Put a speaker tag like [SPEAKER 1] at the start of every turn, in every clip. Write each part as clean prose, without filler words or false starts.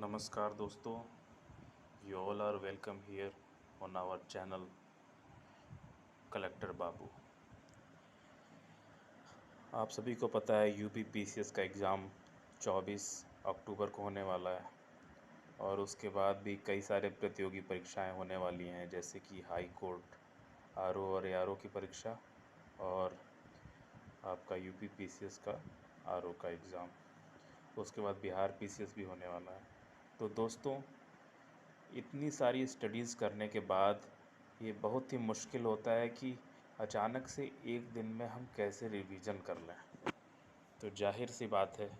[SPEAKER 1] नमस्कार दोस्तों, you all are welcome here on our channel collector बाबू। आप सभी को पता है यूपी पीसीएस का एग्ज़ाम 24 अक्टूबर को होने वाला है और उसके बाद भी कई सारे प्रतियोगी परीक्षाएं होने वाली हैं, जैसे कि हाई कोर्ट, आरओ और एआरओ की परीक्षा और आपका यूपी पीसीएस का आरओ का एग्ज़ाम। उसके बाद बिहार पीसीएस भी होने वाला है। तो दोस्तों, इतनी सारी स्टडीज़ करने के बाद ये बहुत ही मुश्किल होता है कि अचानक से एक दिन में हम कैसे रिवीजन कर लें। तो जाहिर सी बात है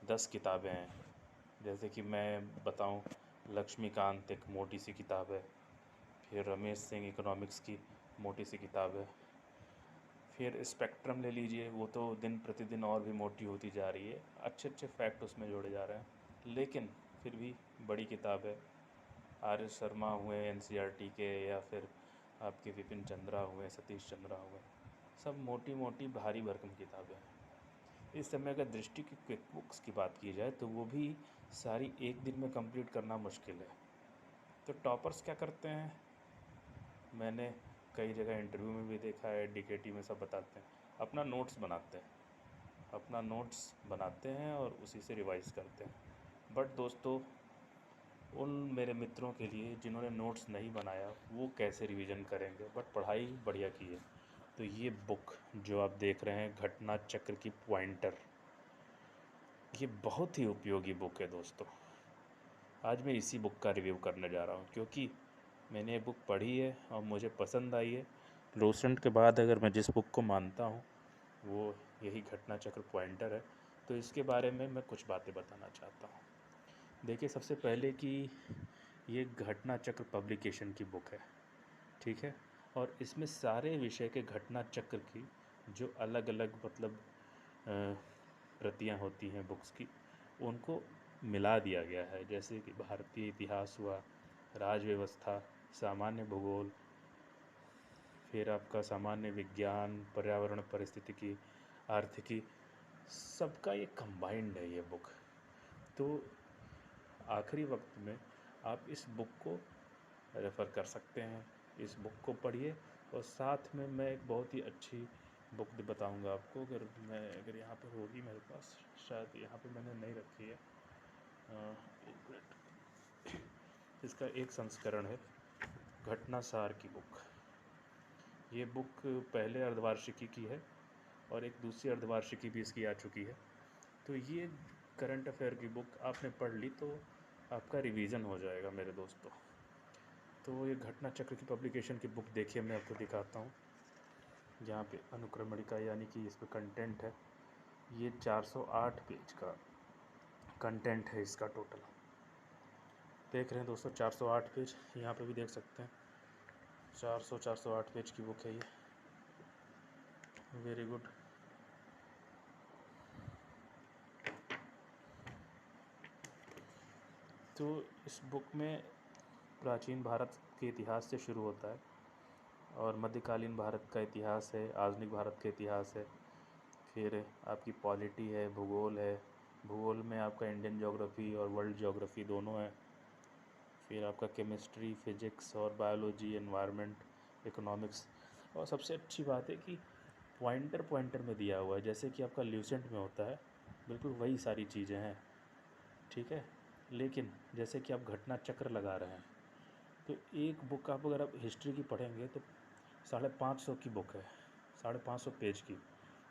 [SPEAKER 1] 10 किताबें हैं। जैसे कि मैं बताऊं, लक्ष्मीकांत एक मोटी सी किताब है, फिर रमेश सिंह इकोनॉमिक्स की मोटी सी किताब है, फिर स्पेक्ट्रम ले लीजिए, वो तो दिन प्रतिदिन और भी मोटी होती जा रही है, अच्छे अच्छे फैक्ट उसमें जोड़े जा रहे हैं, लेकिन फिर भी बड़ी किताब है। आर एस शर्मा हुए एनसीईआरटी के, या फिर आपके विपिन चंद्रा हुए, सतीश चंद्रा हुए, सब मोटी मोटी भारी भरकम किताबें हैं। इस समय अगर दृष्टि की क्विक बुक्स की बात की जाए तो वो भी सारी एक दिन में कंप्लीट करना मुश्किल है। तो टॉपर्स क्या करते हैं, मैंने कई जगह इंटरव्यू में भी देखा है, डीकेटी में सब बताते हैं, अपना नोट्स बनाते हैं और उसी से रिवाइज करते हैं। बट दोस्तों, उन मेरे मित्रों के लिए जिन्होंने नोट्स नहीं बनाया, वो कैसे रिवीजन करेंगे, बट पढ़ाई बढ़िया की है। तो ये बुक जो आप देख रहे हैं, घटना चक्र की पॉइंटर, ये बहुत ही उपयोगी बुक है दोस्तों। आज मैं इसी बुक का रिव्यू करने जा रहा हूँ, क्योंकि मैंने ये बुक पढ़ी है और मुझे पसंद आई है। लोसेंट के बाद अगर मैं जिस बुक को मानता हूँ वो यही घटना चक्र पॉइंटर है। तो इसके बारे में मैं कुछ बातें बताना चाहता हूँ। देखिए, सबसे पहले कि ये घटना चक्र पब्लिकेशन की बुक है, ठीक है, और इसमें सारे विषय के घटना चक्र की जो अलग अलग मतलब प्रतियां होती हैं बुक्स की, उनको मिला दिया गया है। जैसे कि भारतीय इतिहास हुआ, राज व्यवस्था, सामान्य भूगोल, फिर आपका सामान्य विज्ञान, पर्यावरण परिस्थितिकी, आर्थिकी, सबका ये कंबाइंड है ये बुक। तो आखिरी वक्त में आप इस बुक को रेफ़र कर सकते हैं, इस बुक को पढ़िए। और साथ में मैं एक बहुत ही अच्छी बुक बताऊंगा आपको, अगर यहाँ पर होगी मेरे पास, शायद यहाँ पे मैंने नहीं रखी है। एक मिनट, इसका एक संस्करण है, घटनासार की बुक। ये बुक पहले अर्धवार्षिकी की है और एक दूसरी अर्धवार्षिकी भी इसकी आ चुकी है। तो ये करंट अफेयर की बुक आपने पढ़ ली तो आपका रिवीजन हो जाएगा मेरे दोस्तों। तो ये घटना चक्र की पब्लिकेशन की बुक देखिए, मैं आपको दिखाता हूँ। यहाँ पे अनुक्रमणिका यानी कि इस पर कंटेंट है, ये 408 पेज का कंटेंट है इसका टोटल। देख रहे हैं दोस्तों, 408 पेज, यहाँ पे भी देख सकते हैं, 408 पेज की बुक है ये। Very good. तो इस बुक में प्राचीन भारत के इतिहास से शुरू होता है और मध्यकालीन भारत का इतिहास है, आधुनिक भारत का इतिहास है, फिर आपकी पॉलिटी है, भूगोल है, भूगोल में आपका इंडियन ज्योग्राफी और वर्ल्ड ज्योग्राफी दोनों है, फिर आपका केमिस्ट्री, फिजिक्स और बायोलॉजी, एनवायरनमेंट, इकोनॉमिक्स। और सबसे अच्छी बात है कि पॉइंटर पॉइंटर में दिया हुआ है, जैसे कि आपका ल्यूसेंट में होता है, बिल्कुल वही सारी चीज़ें हैं, ठीक है। लेकिन जैसे कि आप घटना चक्र लगा रहे हैं, तो एक बुक आप अगर आप हिस्ट्री की पढ़ेंगे तो 550 की बुक है, 550 पेज की।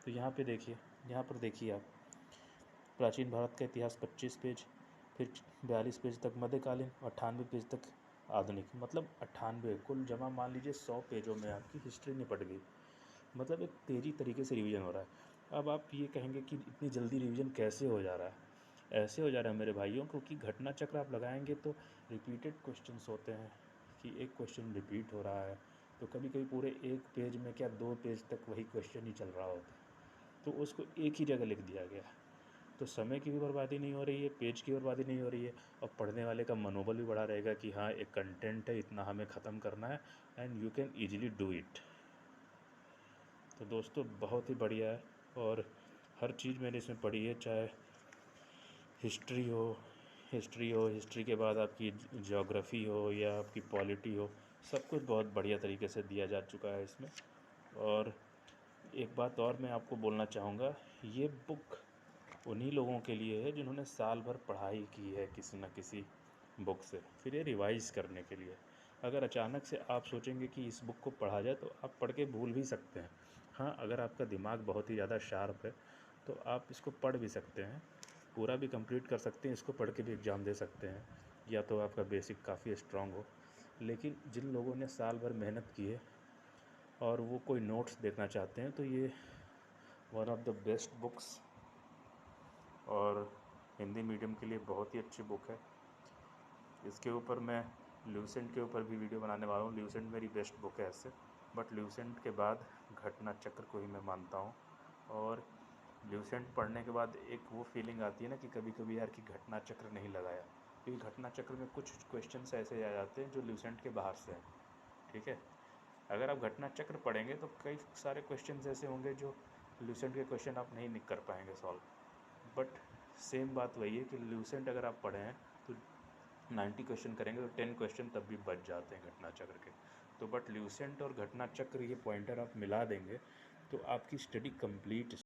[SPEAKER 1] तो यहाँ पे देखिए, यहाँ पर देखिए आप, प्राचीन भारत का इतिहास 25 पेज, फिर 42 पेज तक मध्यकालीन, 98 पेज तक आधुनिक, मतलब 98 कुल जमा मान लीजिए 100 पेजों में आपकी हिस्ट्री निपट गई। मतलब एक तेज़ी तरीके से रिवीजन हो रहा है। अब आप ये कहेंगे कि इतनी जल्दी रिवीजन कैसे हो जा रहा है? ऐसे हो जा रहा है मेरे भाइयों, क्योंकि घटना चक्र आप लगाएंगे तो रिपीटेड क्वेश्चंस होते हैं, कि एक क्वेश्चन रिपीट हो रहा है, तो कभी कभी पूरे एक पेज में क्या 2 पेज तक वही क्वेश्चन ही चल रहा होता है, तो उसको एक ही जगह लिख दिया गया है। तो समय की भी बर्बादी नहीं हो रही है, पेज की बर्बादी नहीं हो रही है, और पढ़ने वाले का मनोबल भी बढ़ा रहेगा कि हाँ, एक कंटेंट है, इतना हमें ख़त्म करना है, and you can easily do it. तो दोस्तों, बहुत ही बढ़िया है, और हर चीज़ मैंने इसमें पढ़ी है, चाहे हिस्ट्री हो, हिस्ट्री हो, हिस्ट्री के बाद आपकी ज्योग्राफी हो या आपकी पॉलिटी हो, सब कुछ बहुत बढ़िया तरीके से दिया जा चुका है इसमें। और एक बात और मैं आपको बोलना चाहूँगा, ये बुक उन्हीं लोगों के लिए है जिन्होंने साल भर पढ़ाई की है किसी न किसी बुक से, फिर ये रिवाइज़ करने के लिए। अगर अचानक से आप सोचेंगे कि इस बुक को पढ़ा जाए तो आप पढ़ के भूल भी सकते हैं। हाँ, अगर आपका दिमाग बहुत ही ज़्यादा शार्प है तो आप इसको पढ़ भी सकते हैं, पूरा भी कंप्लीट कर सकते हैं, इसको पढ़ के भी एग्ज़ाम दे सकते हैं, या तो आपका बेसिक काफ़ी स्ट्रांग हो। लेकिन जिन लोगों ने साल भर मेहनत की है और वो कोई नोट्स देखना चाहते हैं तो ये one of the best books और हिंदी मीडियम के लिए बहुत ही अच्छी बुक है। इसके ऊपर मैं ल्यूसेंट के ऊपर भी वीडियो बनाने वाला हूँ। ल्यूसेंट मेरी बेस्ट बुक है ऐसे, बट ल्यूसेंट के बाद घटना चक्र को ही मैं मानता हूँ। और ल्यूसेंट पढ़ने के बाद एक वो फीलिंग आती है ना कि कभी कभी यार कि घटना चक्र नहीं लगाया, क्योंकि घटना चक्र में कुछ क्वेश्चंस ऐसे आ जाते हैं जो ल्यूसेंट के बाहर से हैं। ठीक है, अगर आप घटना चक्र पढ़ेंगे तो कई सारे क्वेश्चंस ऐसे होंगे जो ल्यूसेंट के क्वेश्चन आप नहीं कर पाएंगे सॉल्व। बट सेम बात वही है कि ल्यूसेंट अगर आप पढ़े हैं तो 90 क्वेश्चन करेंगे तो 10 क्वेश्चन तब भी बच जाते हैं घटना चक्र के। तो बट ल्यूसेंट और घटना चक्र ये पॉइंटर आप मिला देंगे तो आपकी स्टडी कंप्लीट